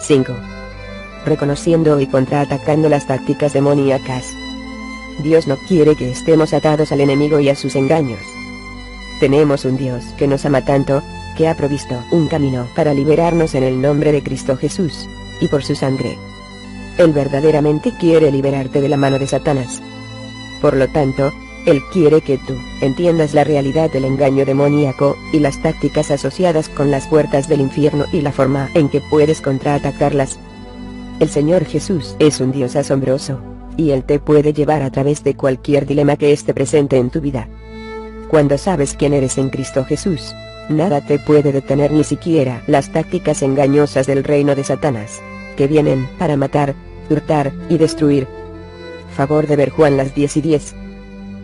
5. Reconociendo y contraatacando las tácticas demoníacas. Dios no quiere que estemos atados al enemigo y a sus engaños. Tenemos un Dios que nos ama tanto, que ha provisto un camino para liberarnos en el nombre de Cristo Jesús, y por su sangre. Él verdaderamente quiere liberarte de la mano de Satanás. Por lo tanto, Él quiere que tú entiendas la realidad del engaño demoníaco, y las tácticas asociadas con las puertas del infierno y la forma en que puedes contraatacarlas. El Señor Jesús es un Dios asombroso, y Él te puede llevar a través de cualquier dilema que esté presente en tu vida. Cuando sabes quién eres en Cristo Jesús, nada te puede detener, ni siquiera las tácticas engañosas del reino de Satanás, que vienen para matar, hurtar y destruir. Favor de ver Juan las 10:10.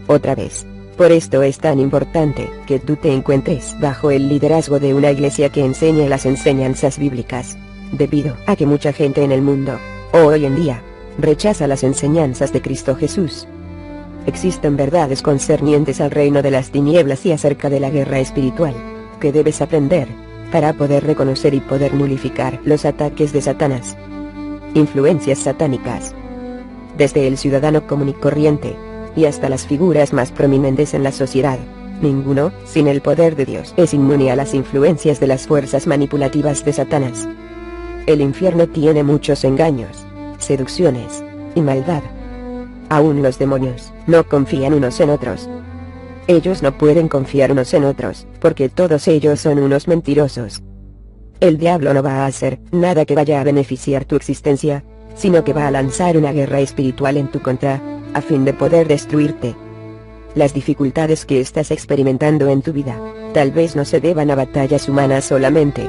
Otra vez. Por esto es tan importante que tú te encuentres bajo el liderazgo de una iglesia que enseñe las enseñanzas bíblicas, debido a que mucha gente en el mundo, hoy en día, rechaza las enseñanzas de Cristo Jesús. Existen verdades concernientes al reino de las tinieblas y acerca de la guerra espiritual, que debes aprender, para poder reconocer y poder nulificar los ataques de Satanás. Influencias satánicas. Desde el ciudadano común y corriente, y hasta las figuras más prominentes en la sociedad, ninguno, sin el poder de Dios, es inmune a las influencias de las fuerzas manipulativas de Satanás. El infierno tiene muchos engaños, seducciones, y maldad. Aún los demonios no confían unos en otros. Ellos no pueden confiar unos en otros, porque todos ellos son unos mentirosos. El diablo no va a hacer nada que vaya a beneficiar tu existencia, sino que va a lanzar una guerra espiritual en tu contra, a fin de poder destruirte. Las dificultades que estás experimentando en tu vida, tal vez no se deban a batallas humanas solamente.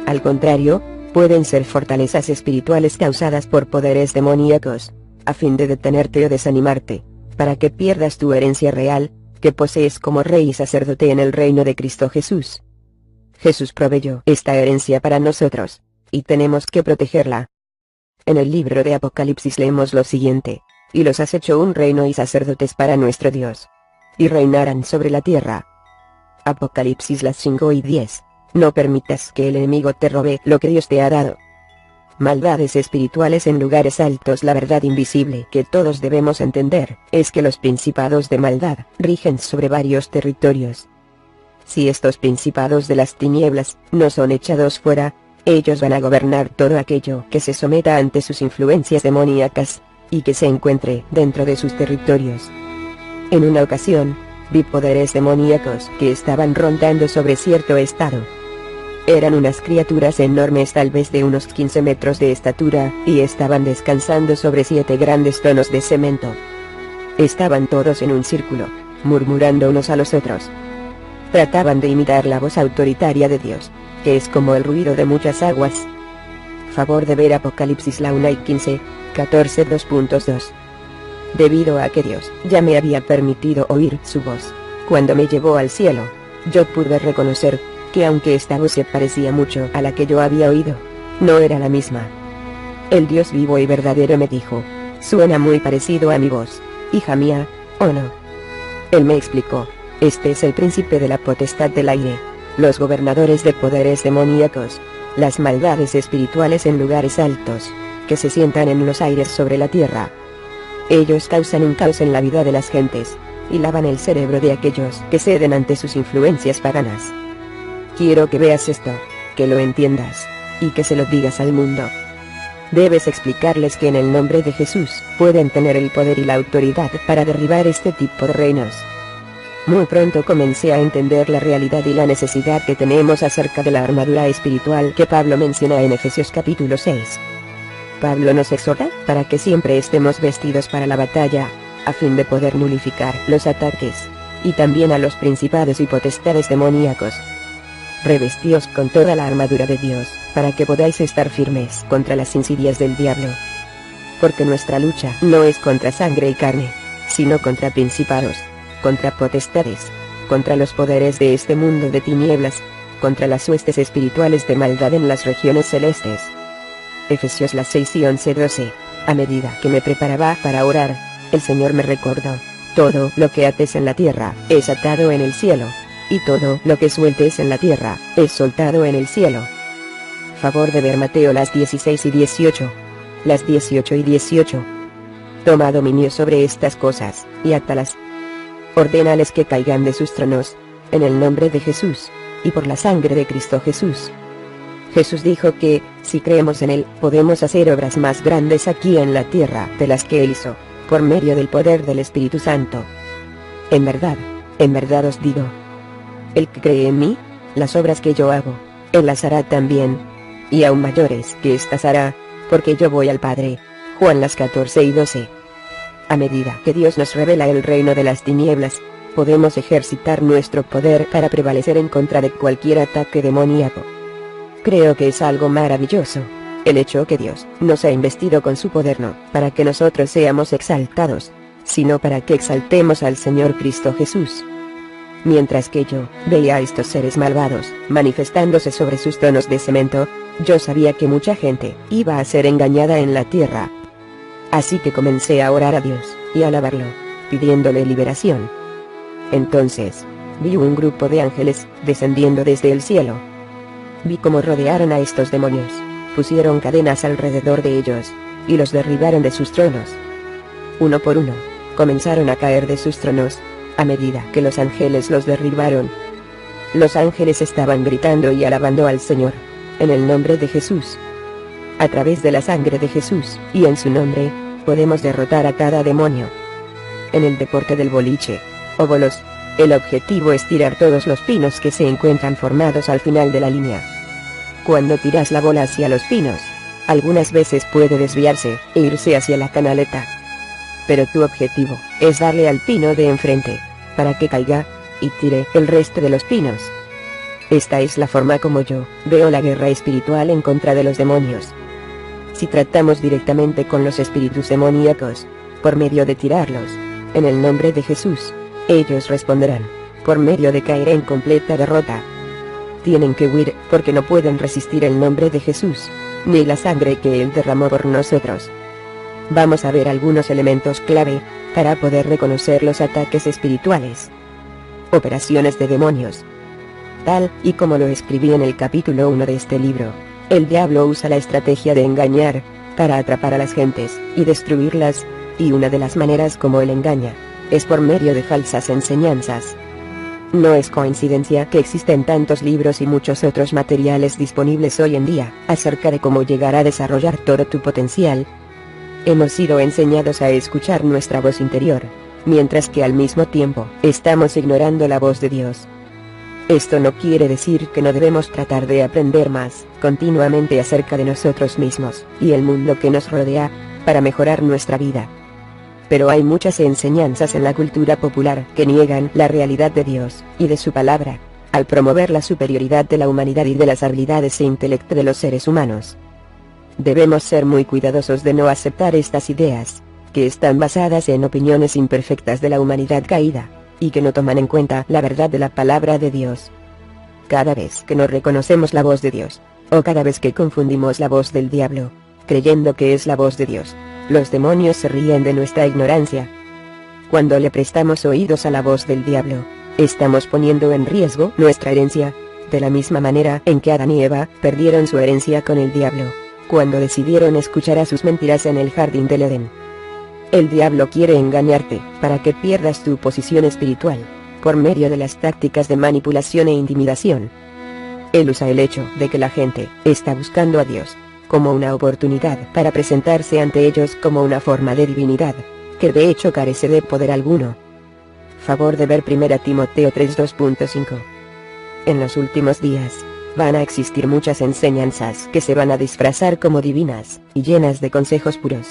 Al contrario, pueden ser fortalezas espirituales causadas por poderes demoníacos, a fin de detenerte o desanimarte, para que pierdas tu herencia real, que posees como rey y sacerdote en el reino de Cristo Jesús. Jesús proveyó esta herencia para nosotros, y tenemos que protegerla. En el libro de Apocalipsis leemos lo siguiente: y los has hecho un reino y sacerdotes para nuestro Dios, y reinarán sobre la tierra. Apocalipsis las 5:10. No permitas que el enemigo te robe lo que Dios te ha dado. Maldades espirituales en lugares altos. La verdad invisible que todos debemos entender, es que los principados de maldad, rigen sobre varios territorios. Si estos principados de las tinieblas, no son echados fuera, ellos van a gobernar todo aquello que se someta ante sus influencias demoníacas, y que se encuentre dentro de sus territorios. En una ocasión, vi poderes demoníacos que estaban rondando sobre cierto estado. Eran unas criaturas enormes, tal vez de unos 15 metros de estatura, y estaban descansando sobre 7 grandes tonos de cemento. Estaban todos en un círculo, murmurando unos a los otros. Trataban de imitar la voz autoritaria de Dios, que es como el ruido de muchas aguas. Favor de ver Apocalipsis la 1:15, 14 2.2. Debido a que Dios ya me había permitido oír su voz, cuando me llevó al cielo, yo pude reconocer que aunque esta voz se parecía mucho a la que yo había oído, no era la misma. El Dios vivo y verdadero me dijo: suena muy parecido a mi voz, hija mía, ¿o no? Él me explicó: este es el príncipe de la potestad del aire, los gobernadores de poderes demoníacos, las maldades espirituales en lugares altos, que se sientan en los aires sobre la tierra. Ellos causan un caos en la vida de las gentes, y lavan el cerebro de aquellos que ceden ante sus influencias paganas. Quiero que veas esto, que lo entiendas, y que se lo digas al mundo. Debes explicarles que en el nombre de Jesús, pueden tener el poder y la autoridad para derribar este tipo de reinos. Muy pronto comencé a entender la realidad y la necesidad que tenemos acerca de la armadura espiritual que Pablo menciona en Efesios capítulo 6. Pablo nos exhorta para que siempre estemos vestidos para la batalla, a fin de poder nulificar los ataques, y también a los principados y potestades demoníacos. Revestíos con toda la armadura de Dios, para que podáis estar firmes contra las insidias del diablo. Porque nuestra lucha no es contra sangre y carne, sino contra principados, contra potestades, contra los poderes de este mundo de tinieblas, contra las huestes espirituales de maldad en las regiones celestes. Efesios las 6 y 11:12. A medida que me preparaba para orar, el Señor me recordó: todo lo que ates en la tierra, es atado en el cielo, y todo lo que sueltes en la tierra, es soltado en el cielo. Favor de ver Mateo las 16 y 18. Las 18 y 18. Toma dominio sobre estas cosas, y átalas. Ordénales que caigan de sus tronos, en el nombre de Jesús, y por la sangre de Cristo Jesús. Jesús dijo que, si creemos en Él, podemos hacer obras más grandes aquí en la tierra de las que Él hizo, por medio del poder del Espíritu Santo. En verdad os digo, el que cree en mí, las obras que yo hago, Él las hará también, y aún mayores que estas hará, porque yo voy al Padre. Juan las 14 y 12. A medida que Dios nos revela el reino de las tinieblas, podemos ejercitar nuestro poder para prevalecer en contra de cualquier ataque demoníaco. Creo que es algo maravilloso, el hecho que Dios nos ha investido con su poder, no para que nosotros seamos exaltados, sino para que exaltemos al Señor Cristo Jesús. Mientras que yo veía a estos seres malvados manifestándose sobre sus tronos de cemento, yo sabía que mucha gente iba a ser engañada en la tierra. Así que comencé a orar a Dios y a alabarlo, pidiéndole liberación. Entonces, vi un grupo de ángeles descendiendo desde el cielo. Vi cómo rodearon a estos demonios, pusieron cadenas alrededor de ellos, y los derribaron de sus tronos. Uno por uno, comenzaron a caer de sus tronos, a medida que los ángeles los derribaron. Los ángeles estaban gritando y alabando al Señor, en el nombre de Jesús. A través de la sangre de Jesús, y en su nombre, podemos derrotar a cada demonio. En el deporte del boliche, o bolos, el objetivo es tirar todos los pinos que se encuentran formados al final de la línea. Cuando tiras la bola hacia los pinos, algunas veces puede desviarse e irse hacia la canaleta. Pero tu objetivo es darle al pino de enfrente, para que caiga, y tire el resto de los pinos. Esta es la forma como yo veo la guerra espiritual en contra de los demonios. Si tratamos directamente con los espíritus demoníacos, por medio de tirarlos, en el nombre de Jesús, ellos responderán, por medio de caer en completa derrota. Tienen que huir, porque no pueden resistir el nombre de Jesús, ni la sangre que Él derramó por nosotros. Vamos a ver algunos elementos clave, para poder reconocer los ataques espirituales. Operaciones de demonios. Tal y como lo escribí en el capítulo 1 de este libro, el diablo usa la estrategia de engañar, para atrapar a las gentes, y destruirlas, y una de las maneras como él engaña, es por medio de falsas enseñanzas. No es coincidencia que existen tantos libros y muchos otros materiales disponibles hoy en día, acerca de cómo llegar a desarrollar todo tu potencial. Hemos sido enseñados a escuchar nuestra voz interior, mientras que al mismo tiempo, estamos ignorando la voz de Dios. Esto no quiere decir que no debemos tratar de aprender más, continuamente acerca de nosotros mismos, y el mundo que nos rodea, para mejorar nuestra vida. Pero hay muchas enseñanzas en la cultura popular que niegan la realidad de Dios, y de su palabra, al promover la superioridad de la humanidad y de las habilidades e intelecto de los seres humanos. Debemos ser muy cuidadosos de no aceptar estas ideas, que están basadas en opiniones imperfectas de la humanidad caída, y que no toman en cuenta la verdad de la palabra de Dios. Cada vez que no reconocemos la voz de Dios, o cada vez que confundimos la voz del diablo, creyendo que es la voz de Dios, los demonios se ríen de nuestra ignorancia. Cuando le prestamos oídos a la voz del diablo, estamos poniendo en riesgo nuestra herencia, de la misma manera en que Adán y Eva perdieron su herencia con el diablo, cuando decidieron escuchar a sus mentiras en el jardín del Edén. El diablo quiere engañarte, para que pierdas tu posición espiritual, por medio de las tácticas de manipulación e intimidación. Él usa el hecho de que la gente está buscando a Dios, como una oportunidad para presentarse ante ellos como una forma de divinidad, que de hecho carece de poder alguno. Favor de ver 1 Timoteo 3:2.5. En los últimos días, van a existir muchas enseñanzas que se van a disfrazar como divinas, y llenas de consejos puros.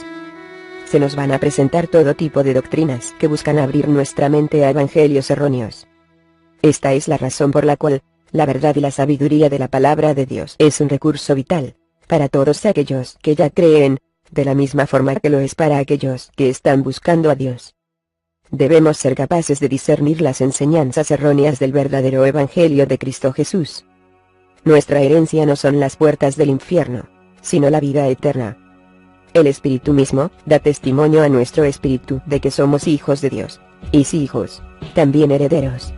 Se nos van a presentar todo tipo de doctrinas que buscan abrir nuestra mente a evangelios erróneos. Esta es la razón por la cual, la verdad y la sabiduría de la palabra de Dios es un recurso vital, para todos aquellos que ya creen, de la misma forma que lo es para aquellos que están buscando a Dios. Debemos ser capaces de discernir las enseñanzas erróneas del verdadero evangelio de Cristo Jesús. Nuestra herencia no son las puertas del infierno, sino la vida eterna. El Espíritu mismo da testimonio a nuestro espíritu de que somos hijos de Dios, y si hijos, también herederos.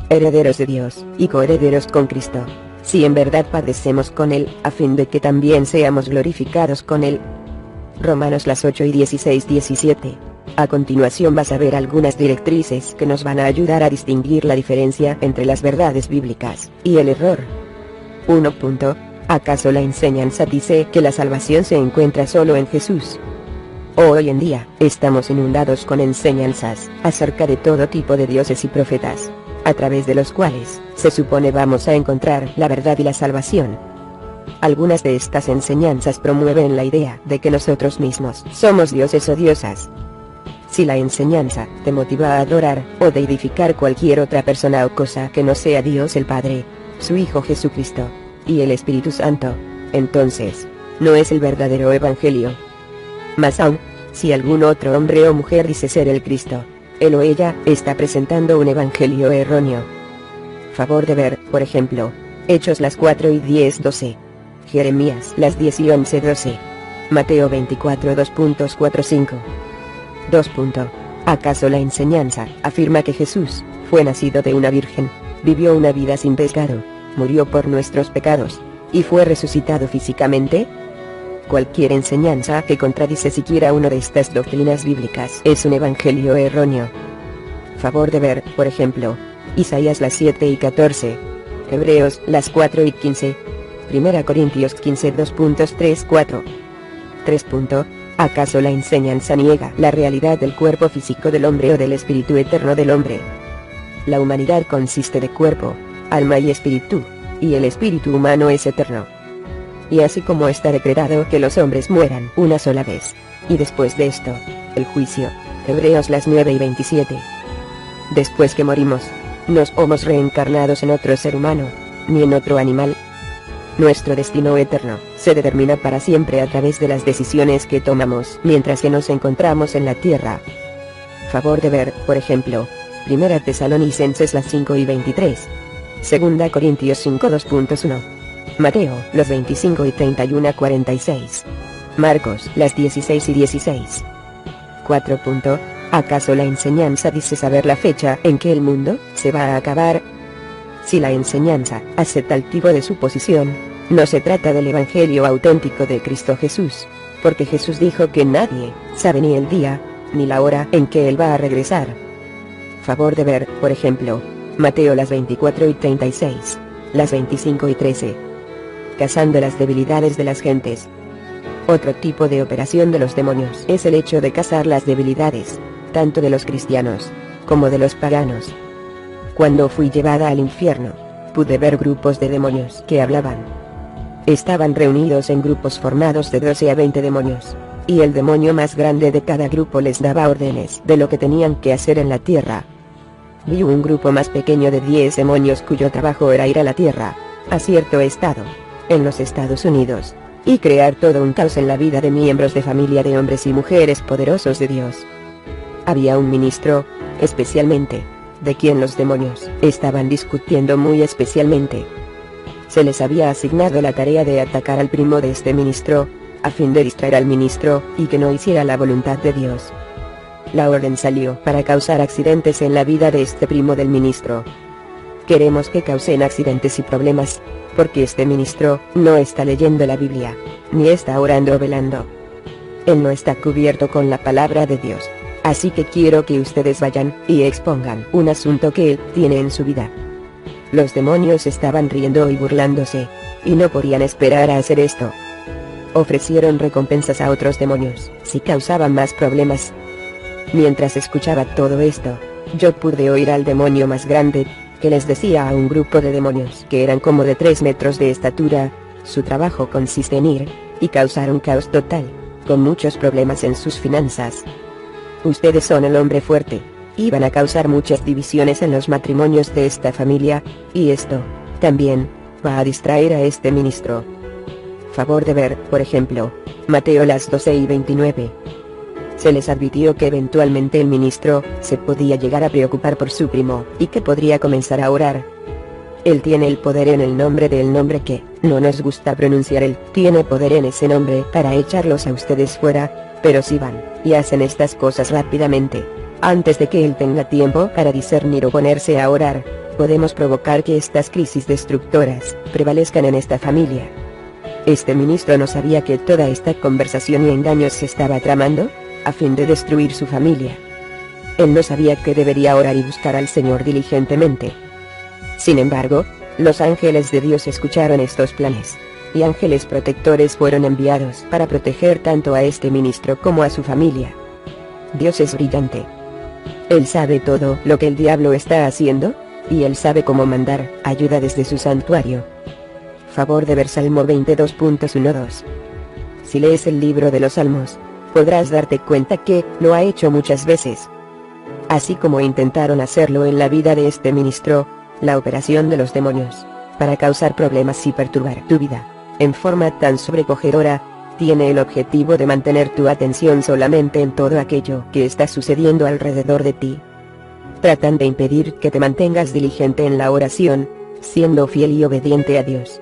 Herederos de Dios, y coherederos con Cristo, si en verdad padecemos con Él, a fin de que también seamos glorificados con Él. Romanos las 8 y 16-17. A continuación vas a ver algunas directrices que nos van a ayudar a distinguir la diferencia entre las verdades bíblicas y el error. 1. ¿Acaso la enseñanza dice que la salvación se encuentra solo en Jesús? Hoy en día, estamos inundados con enseñanzas acerca de todo tipo de dioses y profetas, a través de los cuales se supone vamos a encontrar la verdad y la salvación. Algunas de estas enseñanzas promueven la idea de que nosotros mismos somos dioses o diosas. Si la enseñanza te motiva a adorar o deificar cualquier otra persona o cosa que no sea Dios el Padre, su Hijo Jesucristo, y el Espíritu Santo, entonces, no es el verdadero Evangelio. Más aún, si algún otro hombre o mujer dice ser el Cristo, él o ella está presentando un evangelio erróneo. Favor de ver, por ejemplo, Hechos las 4 y 10-12. Jeremías las 10 y 11-12. Mateo 24 2.45. 2. ¿Acaso la enseñanza afirma que Jesús fue nacido de una virgen, vivió una vida sin pecado, murió por nuestros pecados, y fue resucitado físicamente? Cualquier enseñanza que contradice siquiera una de estas doctrinas bíblicas es un evangelio erróneo. Favor de ver, por ejemplo, Isaías las 7 y 14, Hebreos las 4 y 15, 1 Corintios 15 2.3-4. 3. ¿Acaso la enseñanza niega la realidad del cuerpo físico del hombre o del espíritu eterno del hombre? La humanidad consiste de cuerpo, alma y espíritu, y el espíritu humano es eterno. Y así como está decretado que los hombres mueran una sola vez, y después de esto, el juicio, Hebreos las 9 y 27. Después que morimos, no somos reencarnados en otro ser humano, ni en otro animal. Nuestro destino eterno se determina para siempre a través de las decisiones que tomamos mientras que nos encontramos en la tierra. Favor de ver, por ejemplo, 1 Tesalonicenses las 5 y 23, 2 Corintios 5 2.1, Mateo los 25 y 31-46, Marcos las 16 y 16. 4. ¿Acaso la enseñanza dice saber la fecha en que el mundo se va a acabar? Si la enseñanza hace tal tipo de suposición, no se trata del evangelio auténtico de Cristo Jesús, porque Jesús dijo que nadie sabe ni el día, ni la hora en que Él va a regresar. Favor de ver, por ejemplo, Mateo las 24 y 36, las 25 y 13. Cazando las debilidades de las gentes. Otro tipo de operación de los demonios es el hecho de cazar las debilidades, tanto de los cristianos, como de los paganos. Cuando fui llevada al infierno, pude ver grupos de demonios que hablaban. Estaban reunidos en grupos formados de 12 a 20 demonios, y el demonio más grande de cada grupo les daba órdenes de lo que tenían que hacer en la tierra. Vi un grupo más pequeño de 10 demonios cuyo trabajo era ir a la tierra, a cierto estado, en los Estados Unidos, y crear todo un caos en la vida de miembros de familia de hombres y mujeres poderosos de Dios. Había un ministro, especialmente, de quien los demonios estaban discutiendo muy especialmente. Se les había asignado la tarea de atacar al primo de este ministro, a fin de distraer al ministro y que no hiciera la voluntad de Dios. La orden salió para causar accidentes en la vida de este primo del ministro. Queremos que causen accidentes y problemas, porque este ministro no está leyendo la Biblia, ni está orando o velando. Él no está cubierto con la palabra de Dios. Así que quiero que ustedes vayan y expongan un asunto que él tiene en su vida. Los demonios estaban riendo y burlándose, y no podían esperar a hacer esto. Ofrecieron recompensas a otros demonios si causaban más problemas. Mientras escuchaba todo esto, yo pude oír al demonio más grande, que les decía a un grupo de demonios que eran como de 3 metros de estatura, su trabajo consiste en ir y causar un caos total, con muchos problemas en sus finanzas. Ustedes son el hombre fuerte, y van a causar muchas divisiones en los matrimonios de esta familia, y esto, también, va a distraer a este ministro. Favor de ver, por ejemplo, Mateo las 12 y 29. Se les advirtió que eventualmente el ministro se podía llegar a preocupar por su primo, y que podría comenzar a orar. Él tiene el poder en el nombre del nombre que no nos gusta pronunciar. Él tiene poder en ese nombre para echarlos a ustedes fuera, pero si van y hacen estas cosas rápidamente, Antes de que él tenga tiempo para discernir o ponerse a orar, podemos provocar que estas crisis destructoras prevalezcan en esta familia. Este ministro no sabía que toda esta conversación y engaños se estaba tramando, a fin de destruir su familia. Él no sabía que debería orar y buscar al Señor diligentemente. Sin embargo, los ángeles de Dios escucharon estos planes, y ángeles protectores fueron enviados para proteger tanto a este ministro como a su familia. Dios es brillante. Él sabe todo lo que el diablo está haciendo, y él sabe cómo mandar ayuda desde su santuario. Favor de ver Salmo 22.12. Si lees el libro de los Salmos, podrás darte cuenta que lo ha hecho muchas veces. Así como intentaron hacerlo en la vida de este ministro, la operación de los demonios, para causar problemas y perturbar tu vida, en forma tan sobrecogedora, tiene el objetivo de mantener tu atención solamente en todo aquello que está sucediendo alrededor de ti. Tratan de impedir que te mantengas diligente en la oración, siendo fiel y obediente a Dios.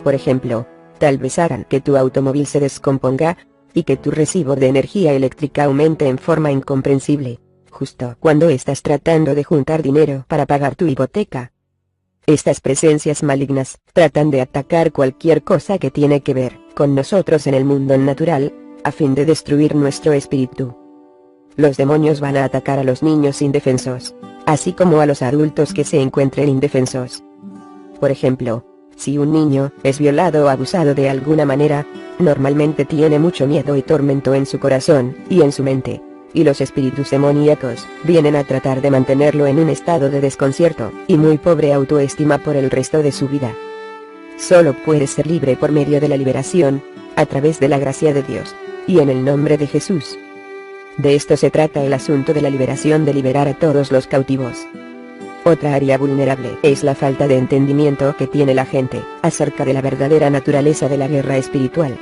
Por ejemplo, tal vez hagan que tu automóvil se descomponga, y que tu recibo de energía eléctrica aumente en forma incomprensible, justo cuando estás tratando de juntar dinero para pagar tu hipoteca. Estas presencias malignas tratan de atacar cualquier cosa que tiene que ver con nosotros en el mundo natural, a fin de destruir nuestro espíritu. Los demonios van a atacar a los niños indefensos, así como a los adultos que se encuentren indefensos. Por ejemplo, si un niño es violado o abusado de alguna manera, normalmente tiene mucho miedo y tormento en su corazón y en su mente, y los espíritus demoníacos vienen a tratar de mantenerlo en un estado de desconcierto y muy pobre autoestima por el resto de su vida. Solo puedes ser libre por medio de la liberación, a través de la gracia de Dios, y en el nombre de Jesús. De esto se trata el asunto de la liberación, de liberar a todos los cautivos. Otra área vulnerable es la falta de entendimiento que tiene la gente acerca de la verdadera naturaleza de la guerra espiritual.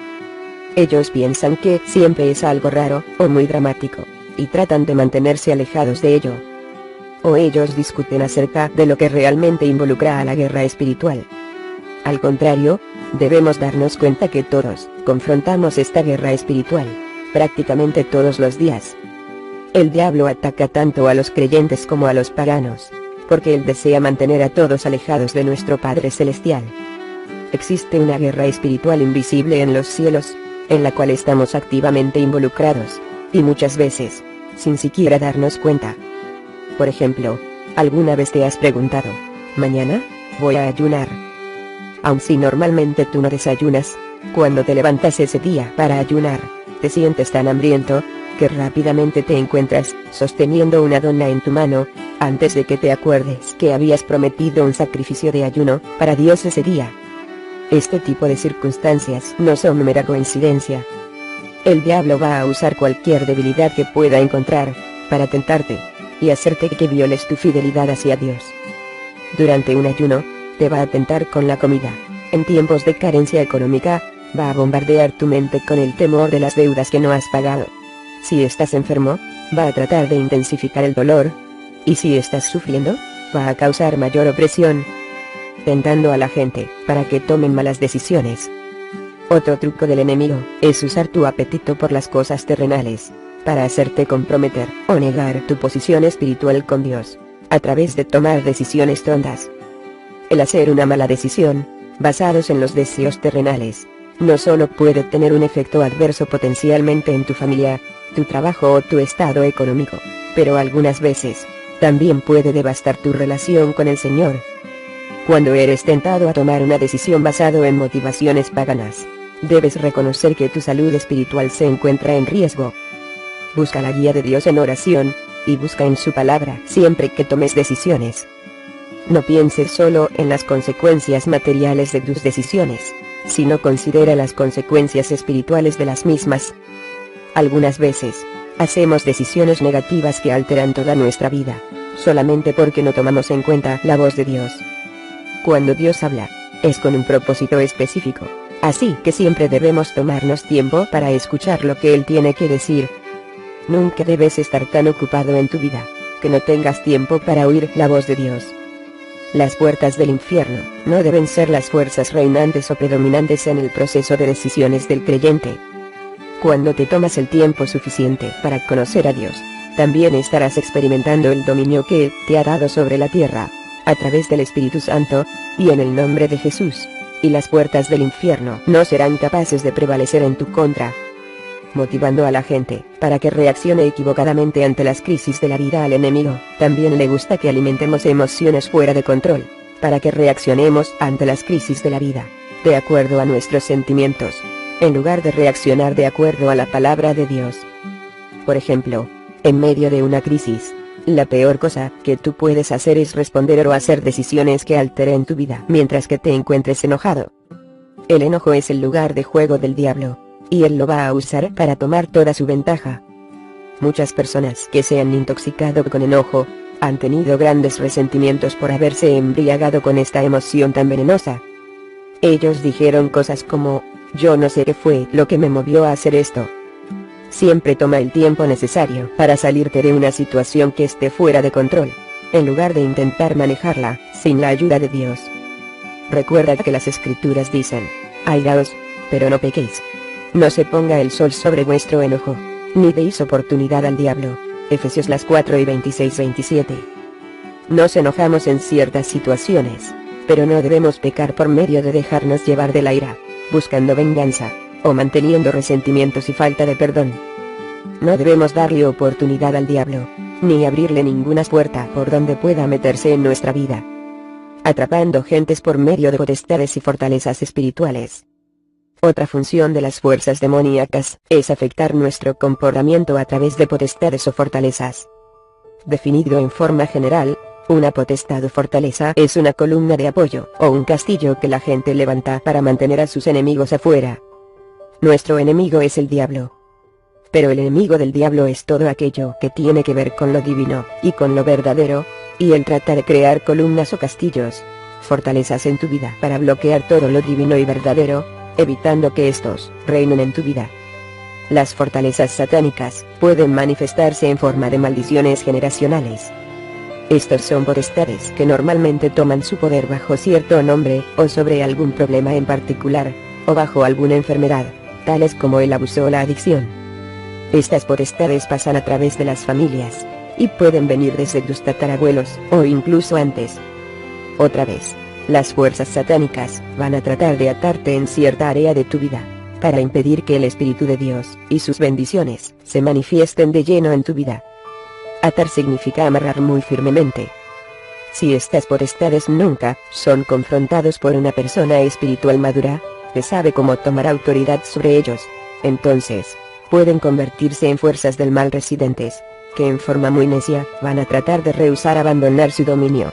Ellos piensan que siempre es algo raro o muy dramático, y tratan de mantenerse alejados de ello. O ellos discuten acerca de lo que realmente involucra a la guerra espiritual. Al contrario, debemos darnos cuenta que todos confrontamos esta guerra espiritual, prácticamente todos los días. El diablo ataca tanto a los creyentes como a los paganos, porque él desea mantener a todos alejados de nuestro Padre Celestial. Existe una guerra espiritual invisible en los cielos, en la cual estamos activamente involucrados, y muchas veces, sin siquiera darnos cuenta. Por ejemplo, ¿alguna vez te has preguntado, mañana voy a ayunar? Aun si normalmente tú no desayunas, cuando te levantas ese día para ayunar, te sientes tan hambriento, que rápidamente te encuentras sosteniendo una dona en tu mano, antes de que te acuerdes que habías prometido un sacrificio de ayuno para Dios ese día. Este tipo de circunstancias no son mera coincidencia. El diablo va a usar cualquier debilidad que pueda encontrar, para tentarte, y hacerte que violes tu fidelidad hacia Dios. Durante un ayuno, te va a tentar con la comida. En tiempos de carencia económica, va a bombardear tu mente con el temor de las deudas que no has pagado. Si estás enfermo, va a tratar de intensificar el dolor. Y si estás sufriendo, va a causar mayor opresión, tentando a la gente para que tomen malas decisiones. Otro truco del enemigo es usar tu apetito por las cosas terrenales, para hacerte comprometer o negar tu posición espiritual con Dios, a través de tomar decisiones tontas. El hacer una mala decisión, basados en los deseos terrenales, no solo puede tener un efecto adverso potencialmente en tu familia, tu trabajo o tu estado económico, pero algunas veces, también puede devastar tu relación con el Señor. Cuando eres tentado a tomar una decisión basado en motivaciones paganas, debes reconocer que tu salud espiritual se encuentra en riesgo. Busca la guía de Dios en oración, y busca en su palabra siempre que tomes decisiones. No pienses solo en las consecuencias materiales de tus decisiones, sino considera las consecuencias espirituales de las mismas. Algunas veces, hacemos decisiones negativas que alteran toda nuestra vida, solamente porque no tomamos en cuenta la voz de Dios. Cuando Dios habla, es con un propósito específico, así que siempre debemos tomarnos tiempo para escuchar lo que Él tiene que decir. Nunca debes estar tan ocupado en tu vida, que no tengas tiempo para oír la voz de Dios. Las puertas del infierno no deben ser las fuerzas reinantes o predominantes en el proceso de decisiones del creyente. Cuando te tomas el tiempo suficiente para conocer a Dios, también estarás experimentando el dominio que te ha dado sobre la tierra, a través del Espíritu Santo, y en el nombre de Jesús. Y las puertas del infierno no serán capaces de prevalecer en tu contra. Motivando a la gente, para que reaccione equivocadamente ante las crisis de la vida al enemigo, también le gusta que alimentemos emociones fuera de control, para que reaccionemos ante las crisis de la vida, de acuerdo a nuestros sentimientos, en lugar de reaccionar de acuerdo a la palabra de Dios. Por ejemplo, en medio de una crisis, la peor cosa que tú puedes hacer es responder o hacer decisiones que alteren tu vida mientras que te encuentres enojado. El enojo es el lugar de juego del diablo, y él lo va a usar para tomar toda su ventaja. Muchas personas que se han intoxicado con enojo, han tenido grandes resentimientos por haberse embriagado con esta emoción tan venenosa. Ellos dijeron cosas como, yo no sé qué fue lo que me movió a hacer esto. Siempre toma el tiempo necesario para salirte de una situación que esté fuera de control, en lugar de intentar manejarla, sin la ayuda de Dios. Recuerda que las Escrituras dicen, airaos, pero no pequéis. No se ponga el sol sobre vuestro enojo, ni deis oportunidad al diablo. Efesios 4:26-27. Nos enojamos en ciertas situaciones, pero no debemos pecar por medio de dejarnos llevar de la ira, buscando venganza, o manteniendo resentimientos y falta de perdón. No debemos darle oportunidad al diablo, ni abrirle ninguna puerta por donde pueda meterse en nuestra vida. Atrapando gentes por medio de potestades y fortalezas espirituales. Otra función de las fuerzas demoníacas es afectar nuestro comportamiento a través de potestades o fortalezas. Definido en forma general, una potestad o fortaleza es una columna de apoyo o un castillo que la gente levanta para mantener a sus enemigos afuera. Nuestro enemigo es el diablo. Pero el enemigo del diablo es todo aquello que tiene que ver con lo divino y con lo verdadero, y él trata de crear columnas o castillos, fortalezas en tu vida para bloquear todo lo divino y verdadero, evitando que estos reinen en tu vida. Las fortalezas satánicas pueden manifestarse en forma de maldiciones generacionales. Estos son potestades que normalmente toman su poder bajo cierto nombre, o sobre algún problema en particular, o bajo alguna enfermedad, tales como el abuso o la adicción. Estas potestades pasan a través de las familias, y pueden venir desde tus tatarabuelos, o incluso antes. Otra vez, las fuerzas satánicas van a tratar de atarte en cierta área de tu vida, para impedir que el Espíritu de Dios y sus bendiciones se manifiesten de lleno en tu vida. Atar significa amarrar muy firmemente. Si estas potestades nunca son confrontados por una persona espiritual madura, que sabe cómo tomar autoridad sobre ellos, entonces, pueden convertirse en fuerzas del mal residentes, que en forma muy necia, van a tratar de rehusar abandonar su dominio.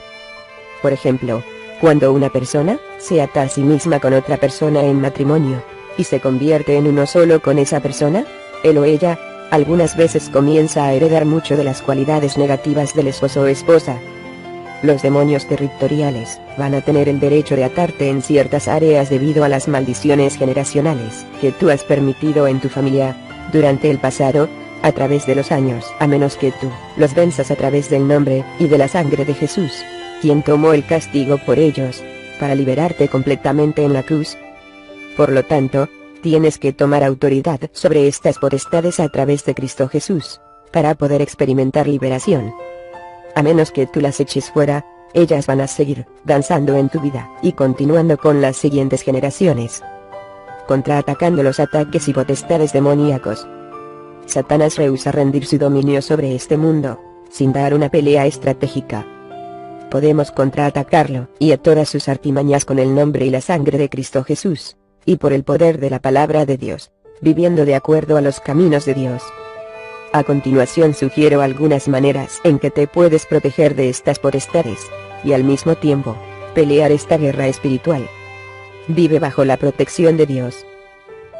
Por ejemplo, cuando una persona se ata a sí misma con otra persona en matrimonio, y se convierte en uno solo con esa persona, él o ella, algunas veces comienza a heredar mucho de las cualidades negativas del esposo o esposa. Los demonios territoriales van a tener el derecho de atarte en ciertas áreas debido a las maldiciones generacionales que tú has permitido en tu familia, durante el pasado, a través de los años, a menos que tú los venzas a través del nombre y de la sangre de Jesús, quien tomó el castigo por ellos, para liberarte completamente en la cruz. Por lo tanto, tienes que tomar autoridad sobre estas potestades a través de Cristo Jesús, para poder experimentar liberación. A menos que tú las eches fuera, ellas van a seguir danzando en tu vida y continuando con las siguientes generaciones, contraatacando los ataques y potestades demoníacos. Satanás rehúsa rendir su dominio sobre este mundo, sin dar una pelea estratégica. Podemos contraatacarlo y a todas sus artimañas con el nombre y la sangre de Cristo Jesús, y por el poder de la palabra de Dios, viviendo de acuerdo a los caminos de Dios. A continuación sugiero algunas maneras en que te puedes proteger de estas potestades, y al mismo tiempo, pelear esta guerra espiritual. Vive bajo la protección de Dios.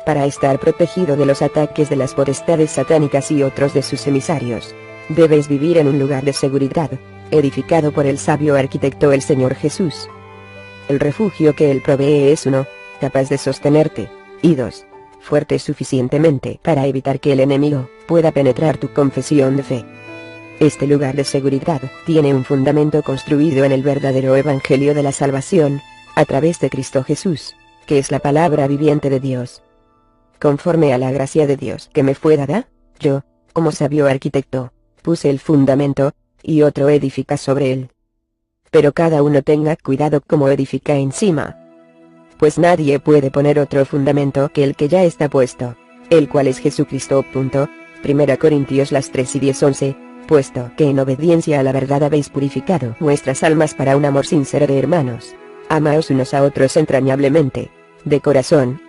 Para estar protegido de los ataques de las potestades satánicas y otros de sus emisarios, debes vivir en un lugar de seguridad, edificado por el sabio arquitecto el Señor Jesús. El refugio que Él provee es 1, capaz de sostenerte, y 2, fuerte suficientemente para evitar que el enemigo pueda penetrar tu confesión de fe. Este lugar de seguridad tiene un fundamento construido en el verdadero Evangelio de la salvación, a través de Cristo Jesús, que es la palabra viviente de Dios. Conforme a la gracia de Dios que me fue dada, yo, como sabio arquitecto, puse el fundamento, y otro edifica sobre él. Pero cada uno tenga cuidado cómo edifica encima. Pues nadie puede poner otro fundamento que el que ya está puesto, el cual es Jesucristo. 1 Corintios 3:10-11, puesto que en obediencia a la verdad habéis purificado vuestras almas para un amor sincero de hermanos. Amaos unos a otros entrañablemente, de corazón.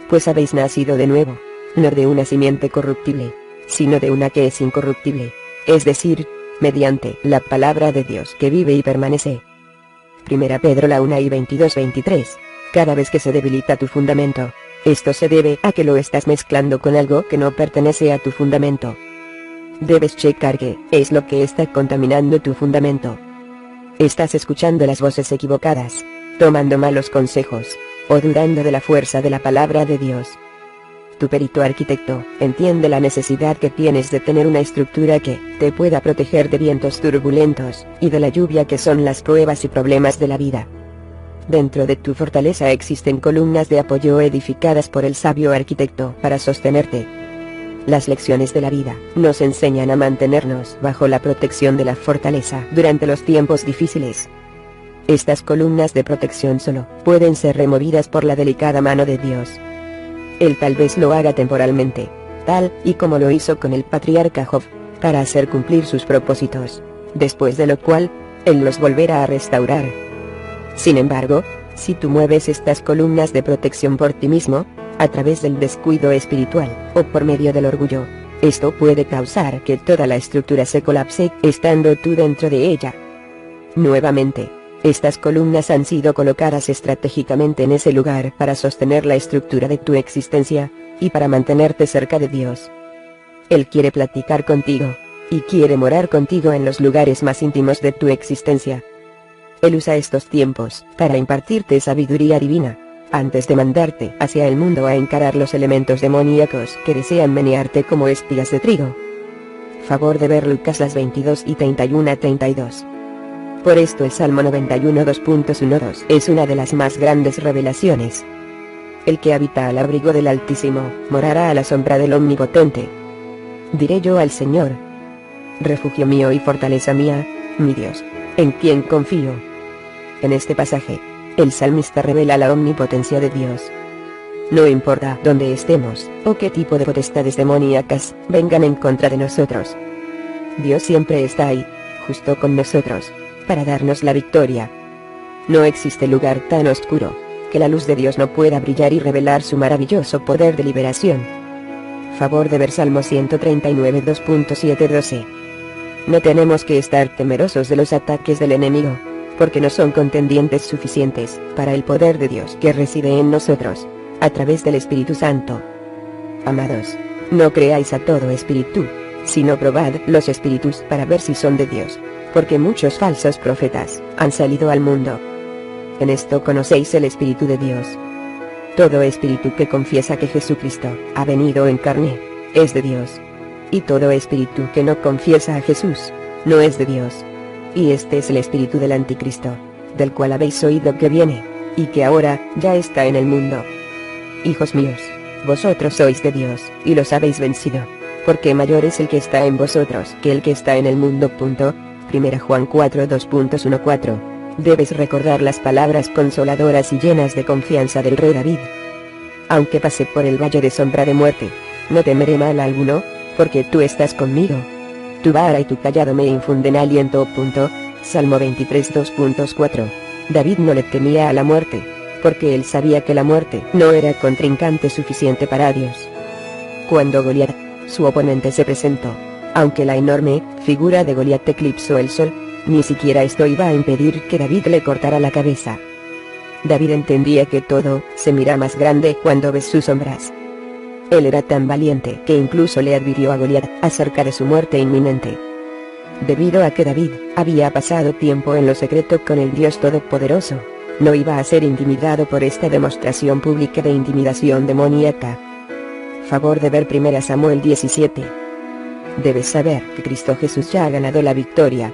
Pues habéis nacido de nuevo, no de una simiente corruptible, sino de una que es incorruptible, es decir, mediante la palabra de Dios que vive y permanece. 1 Pedro 1:22-23, cada vez que se debilita tu fundamento, esto se debe a que lo estás mezclando con algo que no pertenece a tu fundamento. Debes checar qué es lo que está contaminando tu fundamento. Estás escuchando las voces equivocadas, tomando malos consejos, o dudando de la fuerza de la palabra de Dios. Tu perito arquitecto entiende la necesidad que tienes de tener una estructura que te pueda proteger de vientos turbulentos y de la lluvia que son las pruebas y problemas de la vida. Dentro de tu fortaleza existen columnas de apoyo edificadas por el sabio arquitecto para sostenerte. Las lecciones de la vida nos enseñan a mantenernos bajo la protección de la fortaleza durante los tiempos difíciles. Estas columnas de protección solo pueden ser removidas por la delicada mano de Dios. Él tal vez lo haga temporalmente, tal y como lo hizo con el patriarca Job, para hacer cumplir sus propósitos, después de lo cual, Él los volverá a restaurar. Sin embargo, si tú mueves estas columnas de protección por ti mismo, a través del descuido espiritual, o por medio del orgullo, esto puede causar que toda la estructura se colapse, estando tú dentro de ella. Nuevamente, estas columnas han sido colocadas estratégicamente en ese lugar para sostener la estructura de tu existencia, y para mantenerte cerca de Dios. Él quiere platicar contigo, y quiere morar contigo en los lugares más íntimos de tu existencia. Él usa estos tiempos para impartirte sabiduría divina, antes de mandarte hacia el mundo a encarar los elementos demoníacos que desean menearte como espigas de trigo. Favor de ver Lucas 22:31-32. Por esto el Salmo 91 2.12 es una de las más grandes revelaciones. El que habita al abrigo del Altísimo, morará a la sombra del Omnipotente. Diré yo al Señor: refugio mío y fortaleza mía, mi Dios, en quien confío. En este pasaje, el salmista revela la omnipotencia de Dios. No importa dónde estemos, o qué tipo de potestades demoníacas vengan en contra de nosotros. Dios siempre está ahí, justo con nosotros, para darnos la victoria. No existe lugar tan oscuro, que la luz de Dios no pueda brillar y revelar su maravilloso poder de liberación. Favor de ver Salmo 139 2.7-12. No tenemos que estar temerosos de los ataques del enemigo, porque no son contendientes suficientes para el poder de Dios que reside en nosotros, a través del Espíritu Santo. Amados, no creáis a todo espíritu, sino probad los espíritus para ver si son de Dios, porque muchos falsos profetas han salido al mundo. En esto conocéis el Espíritu de Dios. Todo espíritu que confiesa que Jesucristo ha venido en carne, es de Dios. Y todo espíritu que no confiesa a Jesús, no es de Dios. Y este es el espíritu del anticristo, del cual habéis oído que viene, y que ahora ya está en el mundo. Hijos míos, vosotros sois de Dios, y los habéis vencido, porque mayor es el que está en vosotros que el que está en el mundo. 1 Juan 4 2.14. Debes recordar las palabras consoladoras y llenas de confianza del rey David. Aunque pase por el valle de sombra de muerte, no temeré mal alguno, porque tú estás conmigo. Tu vara y tu callado me infunden aliento. Salmo 23 2.4. David no le temía a la muerte, porque él sabía que la muerte no era contrincante suficiente para Dios. Cuando Goliat, su oponente, se presentó, aunque la enorme figura de Goliat eclipsó el sol, ni siquiera esto iba a impedir que David le cortara la cabeza. David entendía que todo se mira más grande cuando ves sus sombras. Él era tan valiente que incluso le advirtió a Goliat acerca de su muerte inminente. Debido a que David había pasado tiempo en lo secreto con el Dios Todopoderoso, no iba a ser intimidado por esta demostración pública de intimidación demoníaca. Favor de ver 1 Samuel 17. Debes saber que Cristo Jesús ya ha ganado la victoria.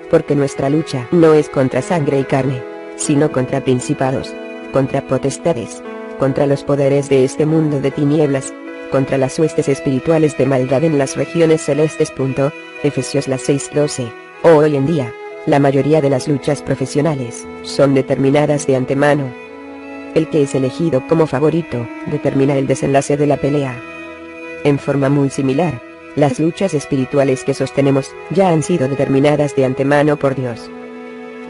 Porque nuestra lucha no es contra sangre y carne, sino contra principados, contra potestades, contra los poderes de este mundo de tinieblas, contra las huestes espirituales de maldad en las regiones celestes. Efesios 6:12. Hoy en día, la mayoría de las luchas profesionales son determinadas de antemano. El que es elegido como favorito determina el desenlace de la pelea. En forma muy similar, las luchas espirituales que sostenemos ya han sido determinadas de antemano por Dios.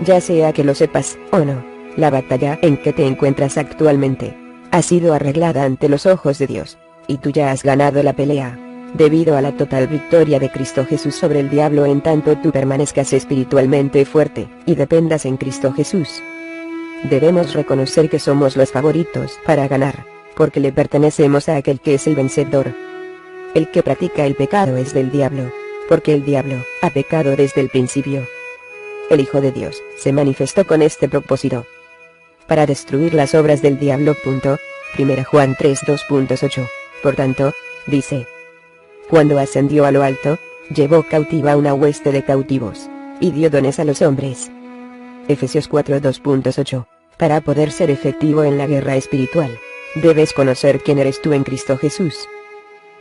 Ya sea que lo sepas o no, la batalla en que te encuentras actualmente ha sido arreglada ante los ojos de Dios, y tú ya has ganado la pelea, debido a la total victoria de Cristo Jesús sobre el diablo, en tanto tú permanezcas espiritualmente fuerte y dependas en Cristo Jesús. Debemos reconocer que somos los favoritos para ganar, porque le pertenecemos a aquel que es el vencedor. El que practica el pecado es del diablo, porque el diablo ha pecado desde el principio. El Hijo de Dios se manifestó con este propósito: para destruir las obras del diablo. 1 Juan 3:2.8. Por tanto, dice: cuando ascendió a lo alto, llevó cautiva una hueste de cautivos, y dio dones a los hombres. Efesios 4:2.8. Para poder ser efectivo en la guerra espiritual, debes conocer quién eres tú en Cristo Jesús.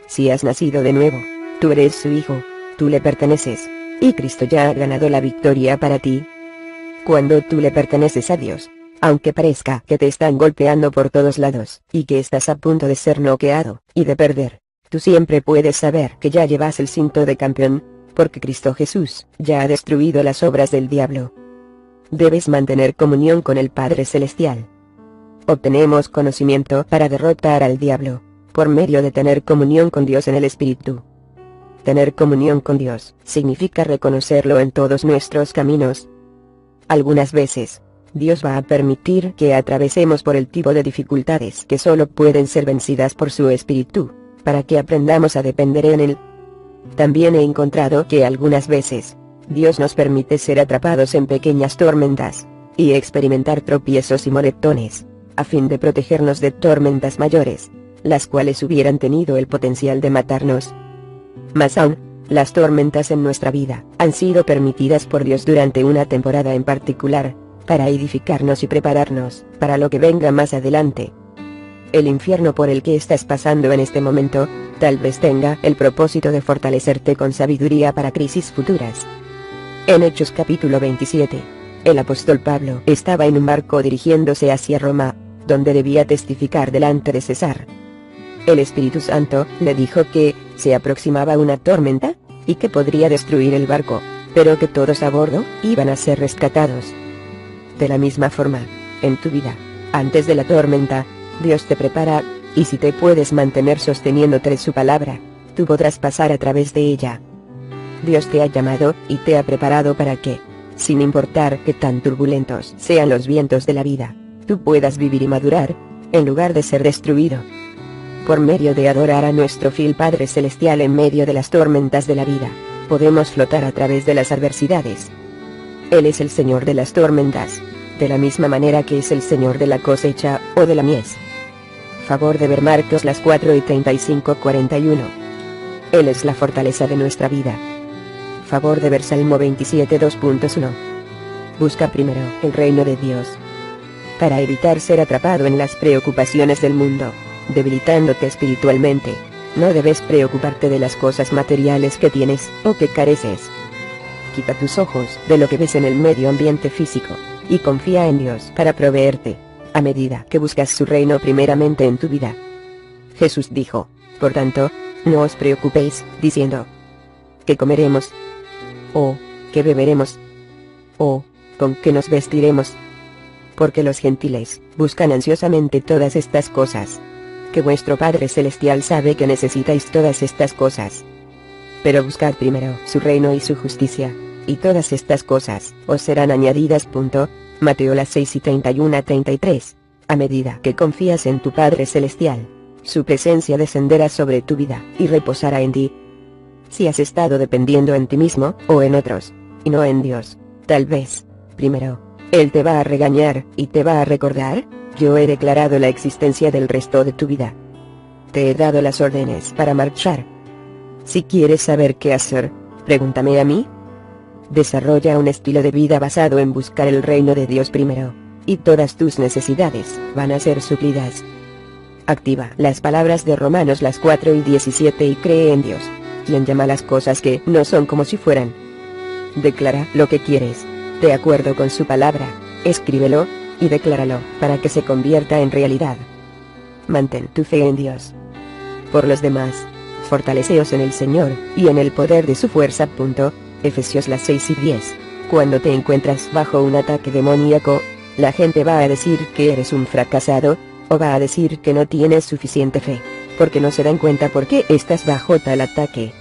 Si has nacido de nuevo, tú eres su hijo, tú le perteneces, y Cristo ya ha ganado la victoria para ti. Cuando tú le perteneces a Dios, aunque parezca que te están golpeando por todos lados, y que estás a punto de ser noqueado, y de perder, tú siempre puedes saber que ya llevas el cinto de campeón, porque Cristo Jesús ya ha destruido las obras del diablo. Debes mantener comunión con el Padre Celestial. Obtenemos conocimiento para derrotar al diablo, por medio de tener comunión con Dios en el Espíritu. Tener comunión con Dios significa reconocerlo en todos nuestros caminos. Algunas veces, Dios va a permitir que atravesemos por el tipo de dificultades que solo pueden ser vencidas por su Espíritu, para que aprendamos a depender en Él. También he encontrado que algunas veces, Dios nos permite ser atrapados en pequeñas tormentas, y experimentar tropiezos y moretones, a fin de protegernos de tormentas mayores, las cuales hubieran tenido el potencial de matarnos. Más aún, las tormentas en nuestra vida han sido permitidas por Dios durante una temporada en particular, para edificarnos y prepararnos para lo que venga más adelante. El infierno por el que estás pasando en este momento, tal vez tenga el propósito de fortalecerte con sabiduría para crisis futuras. En Hechos capítulo 27, el apóstol Pablo estaba en un barco dirigiéndose hacia Roma, donde debía testificar delante de César. El Espíritu Santo le dijo que se aproximaba una tormenta, y que podría destruir el barco, pero que todos a bordo iban a ser rescatados. De la misma forma, en tu vida, antes de la tormenta, Dios te prepara, y si te puedes mantener sosteniéndote de su palabra, tú podrás pasar a través de ella. Dios te ha llamado y te ha preparado para que, sin importar qué tan turbulentos sean los vientos de la vida, tú puedas vivir y madurar, en lugar de ser destruido. Por medio de adorar a nuestro fiel Padre Celestial en medio de las tormentas de la vida, podemos flotar a través de las adversidades. Él es el Señor de las tormentas, de la misma manera que es el Señor de la cosecha, o de la mies. Favor de ver Marcos 4:35-41. Él es la fortaleza de nuestra vida. Favor de ver Salmo 27:2.1. Busca primero el reino de Dios. Para evitar ser atrapado en las preocupaciones del mundo, debilitándote espiritualmente, no debes preocuparte de las cosas materiales que tienes o que careces. Quita tus ojos de lo que ves en el medio ambiente físico, y confía en Dios para proveerte, a medida que buscas su reino primeramente en tu vida. Jesús dijo, por tanto, no os preocupéis, diciendo: ¿qué comeremos? ¿O qué beberemos? ¿O con qué nos vestiremos? Porque los gentiles buscan ansiosamente todas estas cosas. Que vuestro Padre Celestial sabe que necesitáis todas estas cosas. Pero buscad primero su reino y su justicia, y todas estas cosas os serán añadidas. Mateo 6:31-33. A medida que confías en tu Padre Celestial, su presencia descenderá sobre tu vida y reposará en ti. Si has estado dependiendo en ti mismo o en otros, y no en Dios, tal vez, primero, Él te va a regañar y te va a recordar: yo he declarado la existencia del resto de tu vida. Te he dado las órdenes para marchar. Si quieres saber qué hacer, pregúntame a mí. Desarrolla un estilo de vida basado en buscar el reino de Dios primero, y todas tus necesidades van a ser suplidas. Activa las palabras de Romanos las 4:17 y cree en Dios, quien llama las cosas que no son como si fueran. Declara lo que quieres, de acuerdo con su palabra, escríbelo, y decláralo, para que se convierta en realidad. Mantén tu fe en Dios. Por los demás, fortaleceos en el Señor, y en el poder de su fuerza. Efesios las 6:10. Cuando te encuentras bajo un ataque demoníaco, la gente va a decir que eres un fracasado, o va a decir que no tienes suficiente fe, porque no se dan cuenta por qué estás bajo tal ataque.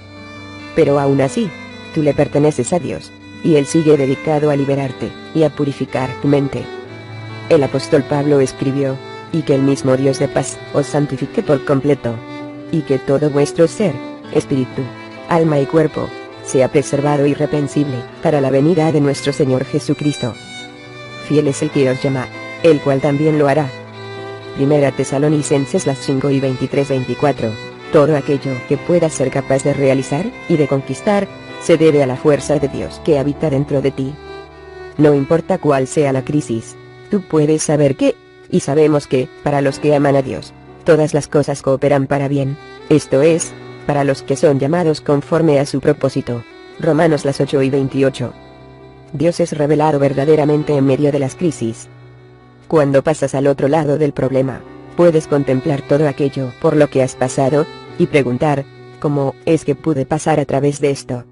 Pero aún así, tú le perteneces a Dios, y Él sigue dedicado a liberarte, y a purificar tu mente. El apóstol Pablo escribió, y que el mismo Dios de paz os santifique por completo, y que todo vuestro ser, espíritu, alma y cuerpo, sea preservado irreprensible, para la venida de nuestro Señor Jesucristo. Fiel es el que os llama, el cual también lo hará. Primera Tesalonicenses las 5:23-24. Todo aquello que puedas ser capaz de realizar, y de conquistar, se debe a la fuerza de Dios que habita dentro de ti. No importa cuál sea la crisis, tú puedes saber que, y sabemos que, para los que aman a Dios, todas las cosas cooperan para bien, esto es, para los que son llamados conforme a su propósito. Romanos las 8:28. Dios es revelado verdaderamente en medio de las crisis. Cuando pasas al otro lado del problema, puedes contemplar todo aquello por lo que has pasado, y preguntar, ¿cómo es que pude pasar a través de esto?